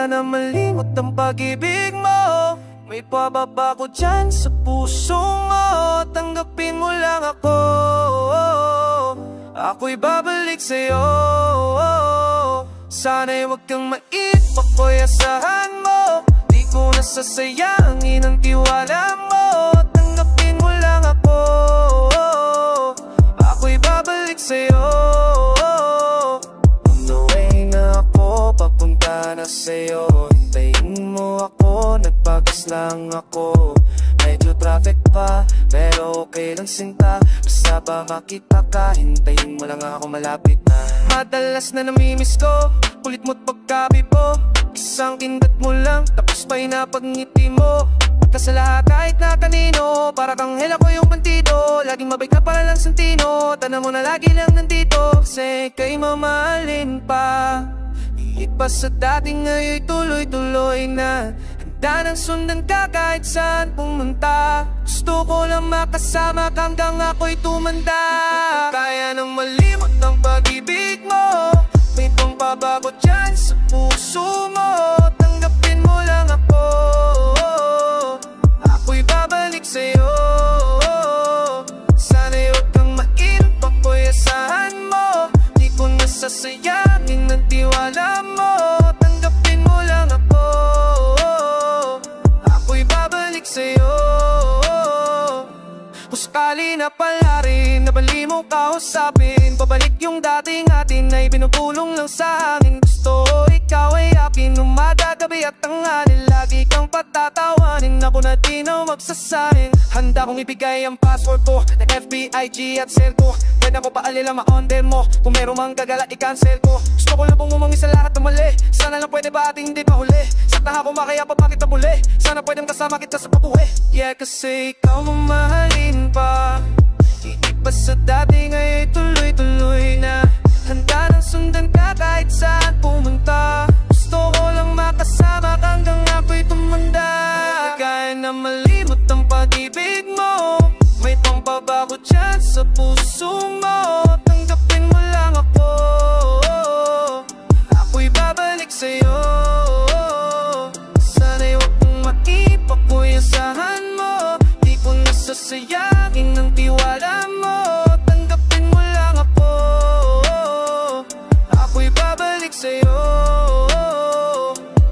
na malimot ang pag-ibig mo. May pababago dyan sa puso mo. Tanggapin mo lang ako. Ako'y babalik sa'yo. Sana'y huwag kang mainip, ako'y asahan mo. Di ko nasasayangin ang tiwala mo. Tanggapin mo lang ako. Ako'y babalik sa'yo. On the way na ako, papunta na sa'yo. Hintayin mo ako, nagpagas lang ako. Medyo traffic pa, pero okay lang sinta. Basta ba makita ka, hintayin mo lang ako, malapit na. Madalas na namimiss ko, kulit mo't pagkabibo. Isang kindat mo lang, tapos pa'y napagngiti mo. Pagka sa lahat kahit na kanino, para kang hela ko yung bandido. Laging mabait ka para lang santino, tanda mo na lagi lang nandito. Kasi kay mamahalin pa. Higit pa sa dating ngayon'y tuloy-tuloy na. Handa nang sundan ka kahit saan pumunta. Gusto ko lang makasama ka hanggang ako'y tumanda. Kaya nang malimot ang pag-ibig mo. May pangbabago dyan sa puso mo. Tanggapin mo lang ako. Ako'y babalik sa'yo. Sana'y huwag kang mainip, ako'y asahan mo. Di ko nasasayangin ang tiwala mo. Tanggapin mo lang ako. Ako'y babalik sa'yo. Kung sakali na pala rin, nabali mo kausapin. Babalik yung dating atin ay binubulong lang sa amin. Gusto ikaw ay akin, umaga, gabi at tanghali. Lagi kang patatawanin, ako na di na magsasahin. Handa kong ibigay ang password ko, ng FB, IG at cell ko. Pwede ako paalila ma-onder mo, kung meron mang gagala i-cancel ko. Gusto ko lang pong umangin sa lahat ng mali. Sana lang pwede ba ating hindi mahuli. Sakta ako makaya pa bakit nabuli. Sana pwedeng kasama kita sa pabuhay. Yeah, kasi ikaw mamahalin pa. Hindi pa sa dati ngayon'y tuloy-tuloy na. Handa nang sundan ka kahit saan pumunta. Gusto ko lang makasama ka hanggang ako'y tumanda. Kaya na malimot ang pag-ibig mo. May pangbabago dyan sa puso mo. Tanggapin mo lang ako. Ako'y babalik sa'yo. Sana'y huwag kang mainip, ako'y asahan mo. Di ko nasasayangin ang tiwala mo. Tanggapin mo lang ako. Ako'y babalik sa'yo.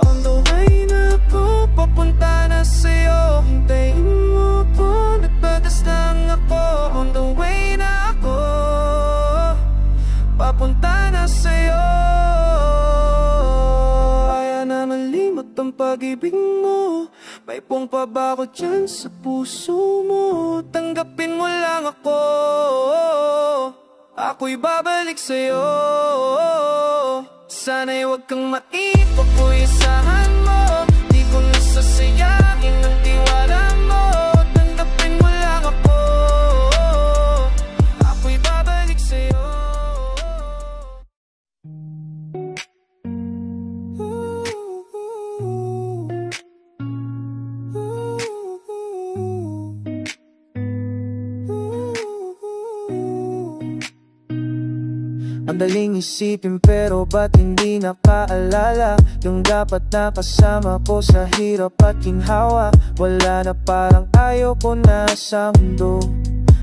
On the way na ako, papunta na sa'yo. Hintayin mo ko, nagbagas lang ako. On the way na ako, papunta na sa'yo. Kaya na malimot ang pag-ibig mo. May pangbabago dyan sa puso mo. Tanggapin mo lang ako. Ako'y babalik sa'yo. Sana'y huwag kang mainip, ako'y asahan mo. Di ko nasasayangin ang tiwala mo. Tanggapin mo lang ako. Ako'y babalik sa'yo. Ang daling isipin pero ba't hindi napaalala yung dapat nakasama ko sa hirap at ginhawa. Wala na, parang ayoko na sa mundo.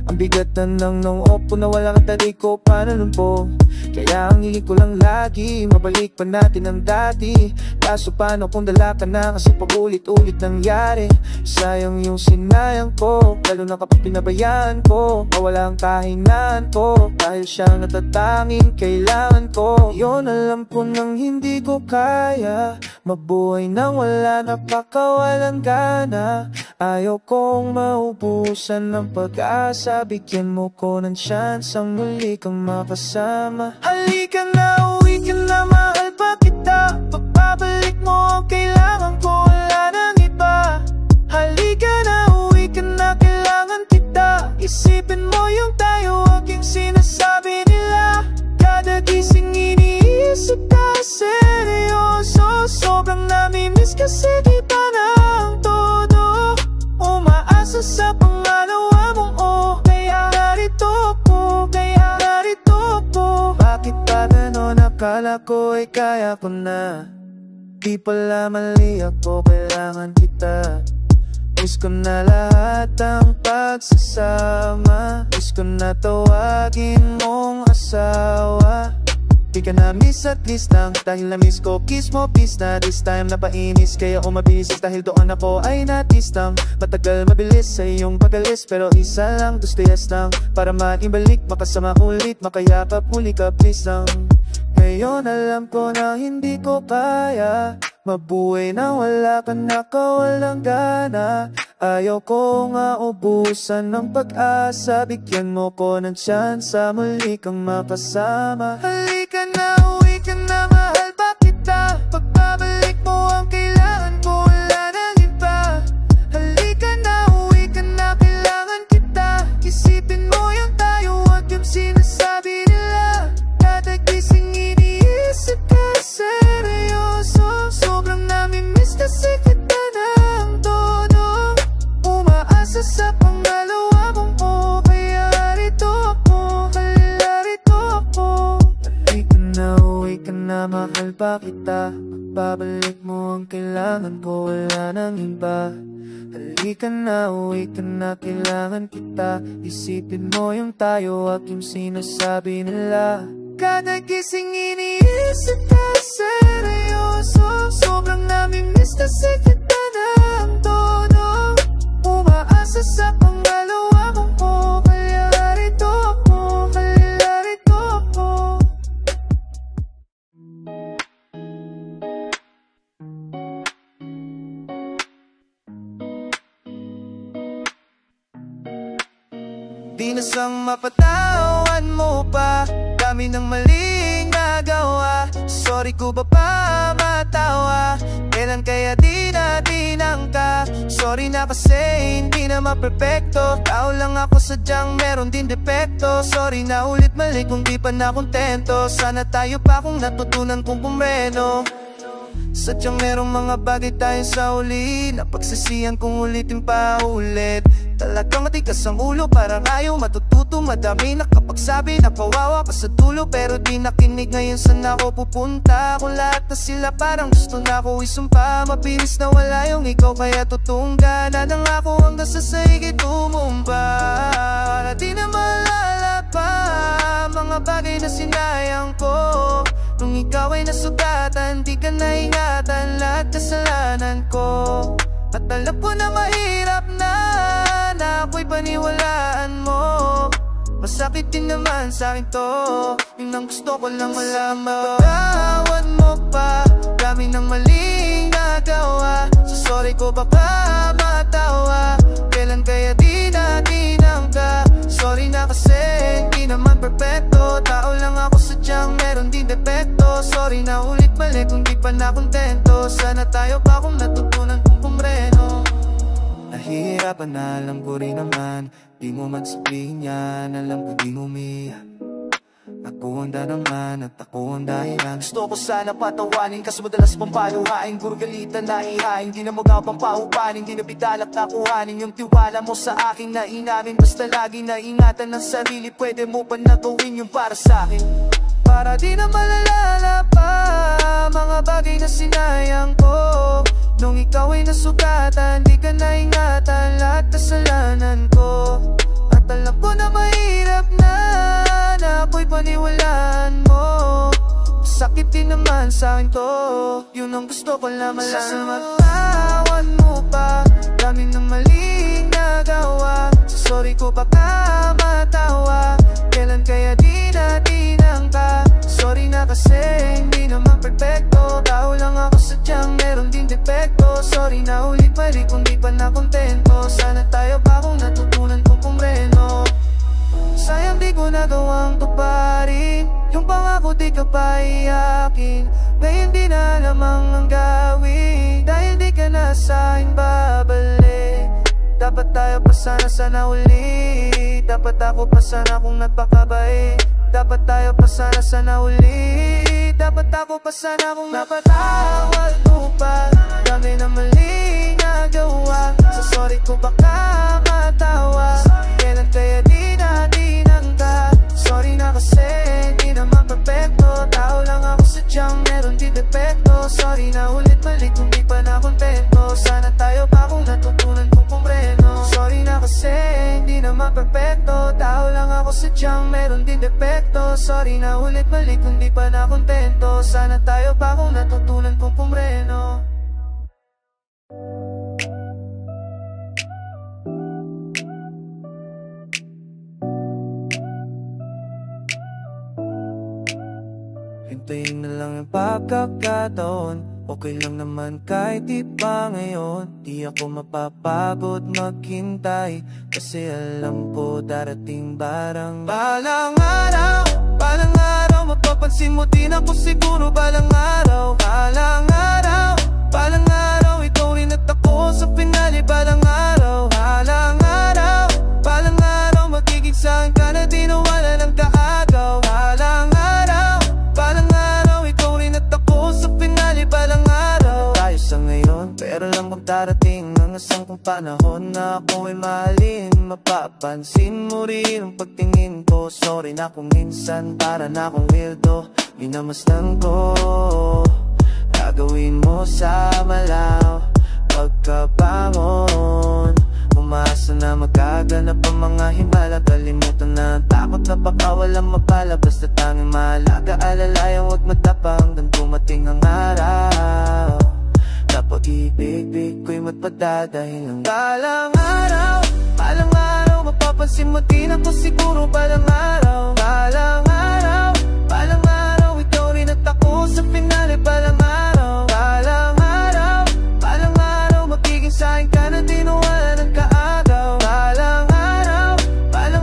Ang bigat na ng opo na walang tarik ko pananumpo. Kaya ang hiling ko lang lagi, mabalik pa natin ang dati. Kaso paano kung dala ka na, kasi paulit-ulit nangyari. Sayang yung sinayang ko, lalo na kapag pinabayaan ko. Mawala ang kahinaan ko, dahil siyang natatanging kailangan ko. Yun alam ko nang hindi ko kaya mabuhay nang wala na pakawalan gana. Ayaw kong maubusan ng pag-asa. Bigyan mo ko ng chance ang muli kang makasama. Halika na, uwi ka na, mahal pa kita. Pagbabalik mo ang kailangan ko, wala nang iba. Halika na, uwi ka na, kailangan kita. Isipin mo yung tayo, aking sinasabi nila. Kada gising iniisip ka, seryoso. Sobrang namimiss kasi di pa na ang todo. Umaasa sa pangalawa mong kaya narito po, kaya narito po. Bakit pa gano'n, akala ko ay kaya ko na. Di pala mali ako, kailangan kita. Miss ko na lahat ang pagsasama. Miss ko na tawagin mong asawa. Di ka na miss at least lang, dahil na-miss ko kiss mo please na. This time napainis kaya umabis, dahil doon ako ay natistam. Matagal mabilis sa iyong pag-alis, pero isa lang, gusto yes lang. Para maibalik, makasama ulit, makayakap muli ka please lang. Ngayon alam ko na hindi ko kaya mabuhay na wala ka na, kawalang gana. Ayaw ko nga ubusan ng pag-asa, bigyan mo ko ng tsansa, muli kang makasama. Halika na, uwi ka na, mahal pa kita. Pagbabalik mo ang kailangan ko, wala nang iba. Halika na, uwi ka na, kailangan kita. Isipin mo yung tayo, wag yung sinasabi nila. Kada gising iniisip ka, seryoso. Sobrang namimiss kasi kita ng todo. Umaasa sa pangalawa mong o, kaya rito ako, kaya rito ako. Halika na, uwi ka na, mahal pa kita. Pagbabalik mo ang kailangan ko, wala nang iba. Halika na, uwi ka na, kailangan kita. Isipin mo yung tayo, wag yung sinasabi nila. Kada gising iniisip ka, seryoso. Sobrang namimiss kasi kita ng todo. Umaasa sa pangalawa mong o, kaya rito ako, kaya rito ako. Di na sang mapatawan mo pa, dami ng maling nagawa. Sorry ko ba pa matawa, kailan kaya di natin ka. Sorry na kasi hindi naman perfecto, tao lang ako sadyang meron din depekto. Sorry na ulit mali kung di pa na kontento, sana tayo pa kung natutunan kong pumreno. Sadyang merong mga bagay tayo sa uli, napagsisihan kung ulitin pa ulit. Talagang matigas ang ulo, parang ayaw matututo. Madami nakapagsabi na kawawa ka sa dulo, pero di nakinig. Ngayon saan ako pupunta? Kung lahat na sila parang gusto na ako isumpa. Mabilis na wala yung ikaw, kaya tutungga na nang ako hanggang sa saigit tumumba. Para di na maalala pa mga bagay na sinayang ko. Nung ikaw ay nasugatan, di ka naingatan lahat kasalanan ko. At alam ko na mahirap na ako'y paniwalaan mo. Masakit din naman sa'kin to, yun ang gusto ko lang malaman. Pagkawan mo pa, dami ng maling nagawa. So sorry ko baka matawa, kailan kaya di natin ka. Sorry na kasi hindi naman perfecto, tao lang ako sadyang meron din depekto. Sorry na ulit mali kung di pa na kontento, sana tayo pa kung natutunan kong pumreno. Nahihirapan na, alam ko rin naman, di mo man sabihin yan, alam ko di mo umiyak. Ako ang naman at ako ang dahilan. Gusto ko sana patawanin, kaso madalas pang paluhain. Gurgalitan na ihain, di na mo gabang paupanin. Di na bitalak na kuhanin yung tiwala mo sa akin na inamin. Basta lagi na ingatan ng sarili, pwede mo pa na gawin yung para sa akin. Para di na malalala pa mga bagay na sinayang ko. Nung ikaw ay nasugatan, di ka na ingatan lahat kasalanan ko. At alam ko na mahirap na ako'y paniwalaan mo. Sakit din naman sa'kin to, yun ang gusto ko lang malaman. Sasamatawan mo pa, dami ng maling nagawa. So sorry ko baka matawa, kailan kaya di natin ka. Sorry na kasi hindi naman perfecto, tao lang ako sadyang meron din depekto. Sorry na ulit mali kung di pa na kontento, sana tayo pa kung natutunan kong pumreno. Sayang di ko nagawang tuparin yung pangako, di ka pa iyakin. Ngayon di na lamang ang gawin, dahil di ka na sa'kin babalik. Dapat tayo pa sana ulit, dapat ako pa sana kung nagpakabait. Dapat tayo pa sana ulit, dapat ako pa sana kung napatawad mo pa. Dami na maling nagawa, sa sorry ko baka matawa, kailan kaya di natin ka. Sorry na kasi hindi naman perfecto, tao lang ako sadyang meron din depekto. Sorry na ulit ako sadyang meron din depekto. Sorry na ulit-balik kung di pa na kontento. Sana tayo pa kung natutunan kong pumreno. Hintayin na lang yung pagkakataon. Okay lang naman kahit di pa ngayon. Di ako mapapagod maghintay, kasi alam ko darating barang balang araw, mapapansin mo din ako siguro balang araw. Balang araw, ikaw rin at ako sa pinali. Balang araw, magiging saan ka na di nawala ng kaagaw. Balang araw, ikaw rin at ako sa pinali. Balang araw, tayo sa ngayon, pero lang kung darating ang isang kong panahon na ako ay mahalin. Mapapansin mo rin ang pagtingin ko. Sorry na kung minsan para na akong weirdo. Minamasdan ko gagawin mo sa malaw. Pagkabangon, umasa na magaganap ang mga himala. Kalimutan na ang takot na baka walang mapala. Basta tanging mahalaga, alalayan huwag matapa hanggang dumating ang araw. Dapat ibig ko'y magpadadahilan. Balang araw, mapapansin mo din ako siguro balang araw. Balang araw, ikaw rin at ako sa finale. Balang araw, magiging sa'kin ka na di nawala ng kaagaw. Balang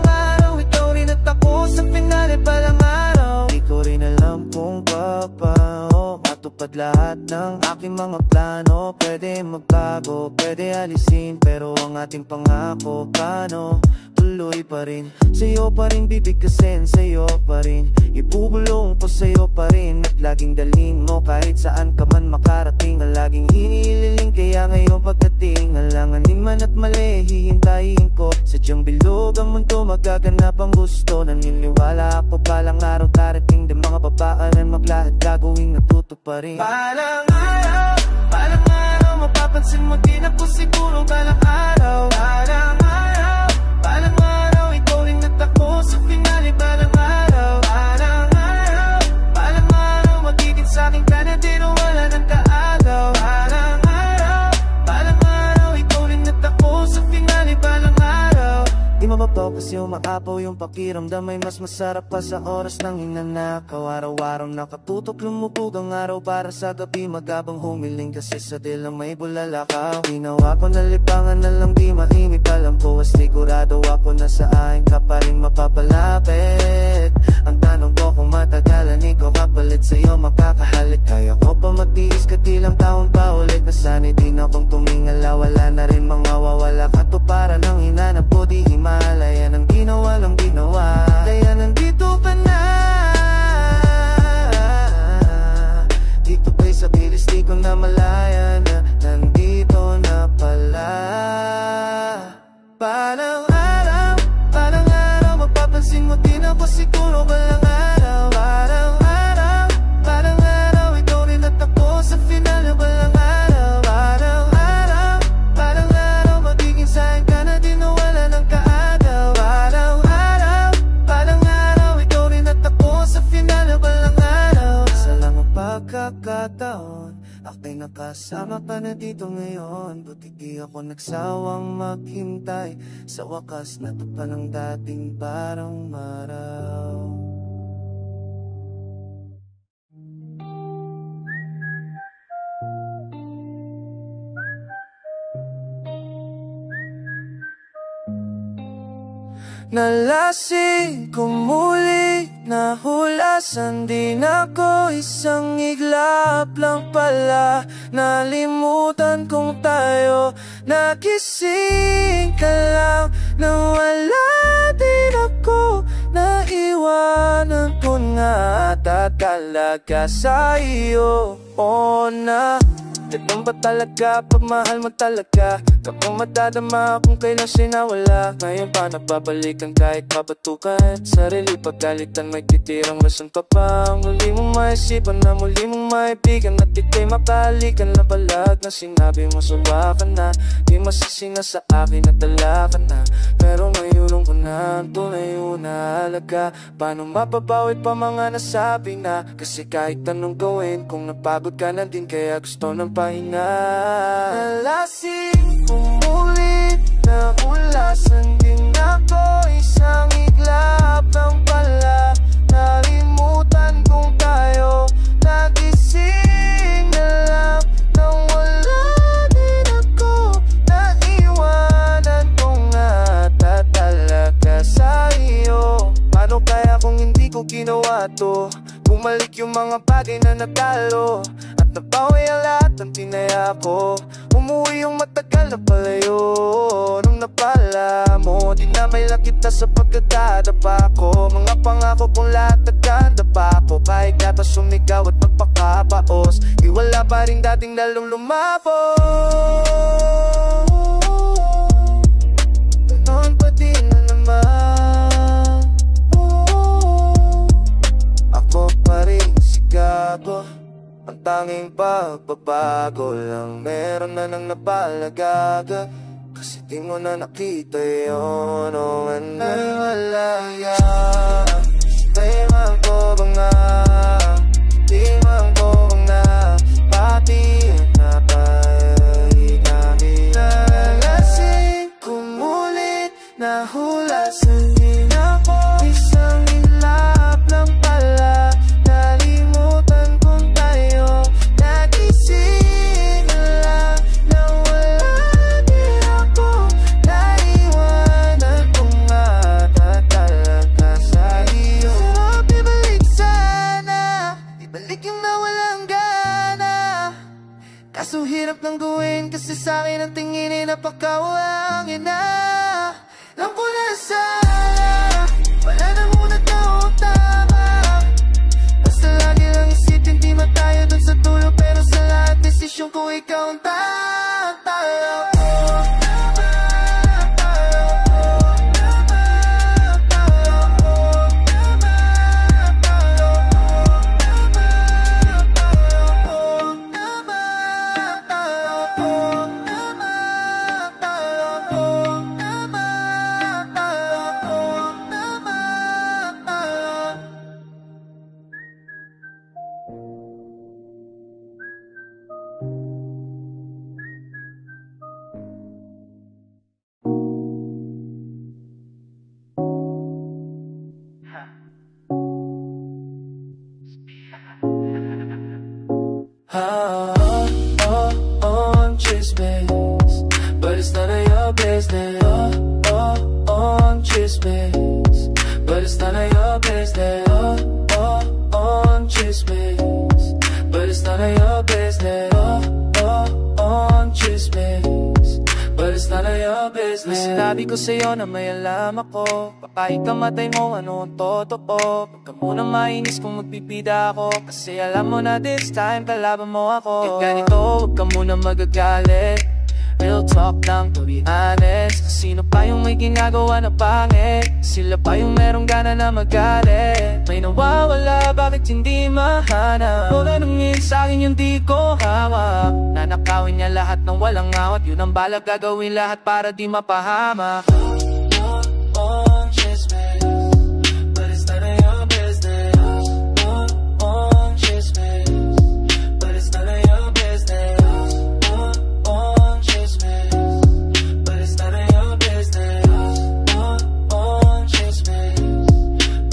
araw, ikaw rin at ako sa finale. Balang araw, di ko rin alam kung paano matupad lahat ng aking mga plano. Pwede magbago, pwede alisin, pero ang ating pangako paano? Tuloy pa rin, sa'yo pa rin bibigkasin, sa'yo pa rin ibubulong ko sa'yo pa rin. At laging dalhin mo kahit saan ka man makarating. Ang laging hinililing, kaya ngayon pagdating alanganin man at mali, hihintayin ko. Sadyang bilog ang mundo, magaganap ang gusto. Naniniwala ako balang araw darating din mga babaanan maglahat gagawing natutuparin. Balang araw, mapapansin mo din ako siguro balang araw. Balang araw, ikaw rin at ako sa finale. Balang araw, magiging sa'kin ka na di nawala ng kaagaw. Balang araw, ikaw rin at ako sa finale. Balang araw, di mababaw kasi umaapaw yung pakiramdam. Ay mas masarap pa sa oras ng hinanakaw. Araw-araw nakatutok, lumubog ang araw para sa gabi magabang humiling. Kasi sa dilang may bulalakaw. Ginawa ko na libangan na lang di maimik. Alam ko sigurado ako na sa akin ka pa rin mapapalapit. Ang tanong ko kung matagalan ikaw kapalit sa'yo makakahalik. Kaya ko pa magtiis katilang taon pa ulit. Nasanay din akong tumingala, wala na rin mga wawala. Katuparan ng hinanap ko di Himalaya ng ginawa lang ginawa. Kaya nandito ka na, dito pa'y sa bilis di ko na malaya na nandito na pala. Balang araw, mapapansin mo din ako siguro balang araw. Balang araw, ikaw rin at ako sa finale. Balang araw, magiging sa'kin ka na di nawala ng kaagaw. Balang araw, ikaw rin at ako sa finale. Balang araw, isa lang ang pagkakataon, ako'y nakasama ka na dito ngayon. Buti di ako nagsawang maghintay. Sa wakas natupan ang dating parang maraw. Nalasing ko muli, nahulasan din ako. Isang iglap lang pala, nalimutan kong tayo. Nagising ka lang, nawala din ako. Naiwanan ko na ata talaga sa iyo. O na Ganun ba talaga pag mahal mo talaga? Kapag madadama kung kailan sinawala. Ngayon pa nagbabalikan kahit mabatukan. Sarili pagkalitan may titirang rason pa pa. Muli mong maisipan na muli mong maibigan. At ika'y makalikan na balag na sinabi mo sawa ka na. Di masisi na sa akin at dala ka na. Pero ngayon ko na ang tunay unahalaga. Paano mapabawit pa mga nasabi na? Kasi kahit anong gawin kung napagod ka na din kaya gusto ng pahinga. Nalasing, umulit, naulasan din ako. Isang iglap lang pala. Nalimutan kong tayo. Nagising na lang nang wala din ako. Naiwanan ko nga talaga sa iyo. Paano kaya kung hindi ko ginawa to? Bumalik yung mga bagay na natalo at nabawi ang lahat ng tinaya ko. Umuwi yung matagal na palayo. Nung napala mo, di na may lakita sa pagkakadapa ko. Mga pangako kong lahat nagkanda pa ako. Kahit yata sumigaw at magpakapaos, iwala pa rin dating lalong lumabo. Ganon pa din na naman. Ako pa rin si Gabo. Ang tanging pagbabago lang meron na nang napalagaga. Kasi di mo na nakita yun. O ay wala yan. Di man ko ba nga? Di man ko ba nga? Pati na tayo'y kami nalasing. Kumulit, nahulasan din ako. Isang ilap lang pala. Nalimutan kong tayo. Nagising na lang nang wala din ako. Naiwanan ko nga talaga sa iyo. Sarap ibalik sana, ibalik yung nawalang gana. Kaso hirap lang gawin kasi sa'kin ang tingin ay napakawangin na. Alam ko na sana, wala na muna taong tama. Basta lagi lang isipin di matayo dun sa dulo. Pero sa lahat desisyon ko ikaw ang tatalo. I'm chismis, but it's none of your business. I'm chismis, but it's none of your business. I'm chismis, but it's none of your business. I'm chismis, but it's none of your business. Sinabi ko sa'yo na may alam ako. Baka ikamatay mo ano ang totoo. Pagka muna mainis kung magbibida ako. Kasi alam mo na this time kalaban mo ako. Kaya ganito, huwag ka muna magagalit. Real talk lang, to be honest. Sino pa yung may ginagawa na pangit? Sila pa yung merong gana na magalit. May nawawala, bakit hindi mahanap? Wala nangin sa'kin yung di ko hawak. Nanakawin niya lahat ng walang awat. Yun ang balak, gagawin lahat para di mapahama. But it's none of your business. But it's none of your business. But it's none of your business.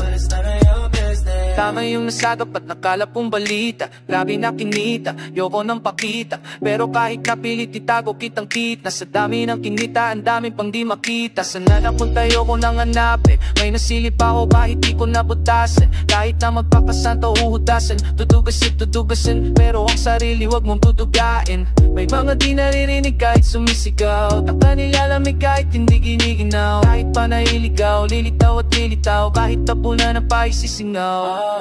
But it's none of your business. Tama yung nasagap at nakalapong balita. Grabe na kinita, yoko nang pakita. Pero kahit napilit itago kitang kita. Sa dami ng kinita, ang dami pang di makita. Sana napunta yoko nang hanapin. May nasilip ako kahit di ko nabutasan. Kahit na magpapasanto uhudasan. Tudugasin, pero ang sarili wag mong tutugain. May mga di naririnig kahit sumisigaw. Taka nilalamig kahit hindi giniginaw. Kahit pa nailigaw, lilitaw at lilitaw. Kahit tapunan ng paisisingaw.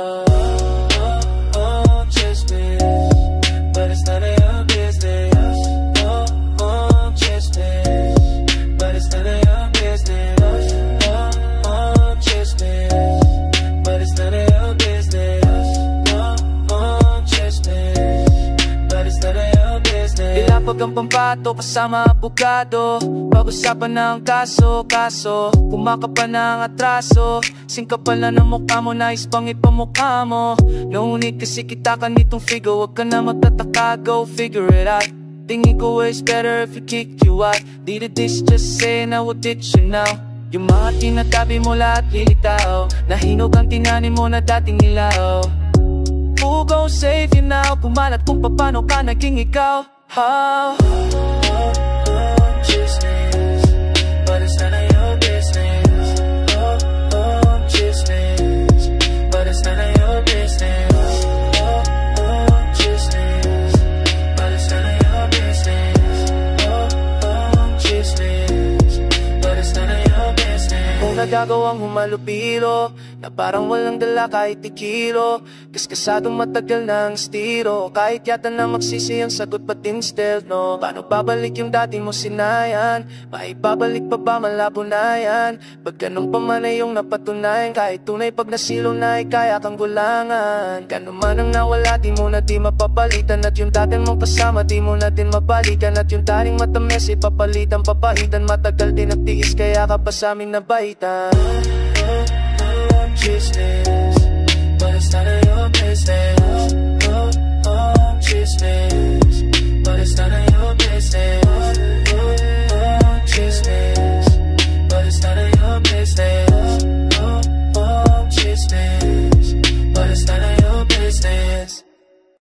Chismis, but it's none of your business. pambato kasama abogado. Pag-usapan ng kaso, kumaka ng atraso. Singkapal na ng mukha mo, nais pangit pa mukha mo. Naunit kasi kita ka nitong figure, wag ka na magtataka, go figure it out. Tingin ko is better if we kick you out. Did this just say na what did you know? Yung mga tinatabi mo lahat lilitaw, nahinog ang tinanim mo na dating nilaw. Who gon' save you now? Pumalat kung paano ka naging ikaw. Oh, chismis, but it's none of your business. Chismis, but it's none of your business. Chismis, but it's none of your business. Chismis, but it's none of your business. Kung nagagawang humalupiro na parang walang dala kahit ikilo, kaskasadong matagal ng estilo, kahit yata na magsisi ang sagot pati stealth, no? Paano babalik yung dati mo sinayan? Maibabalik pa ba malabo na yan? Pag ganun pa man ay yung napatunayan, kahit tunay pag nasilo na ay kaya kang gulangan. Ganun man ang nawala di mo na di mapapalitan, at yung dating mong kasama di mo na din mabalikan, at yung dating matamis ipapalitan papahitan. Matagal din nagtiis kaya ka pa sa amin nabaitan. Chismis, but it's none of your business. Chismis.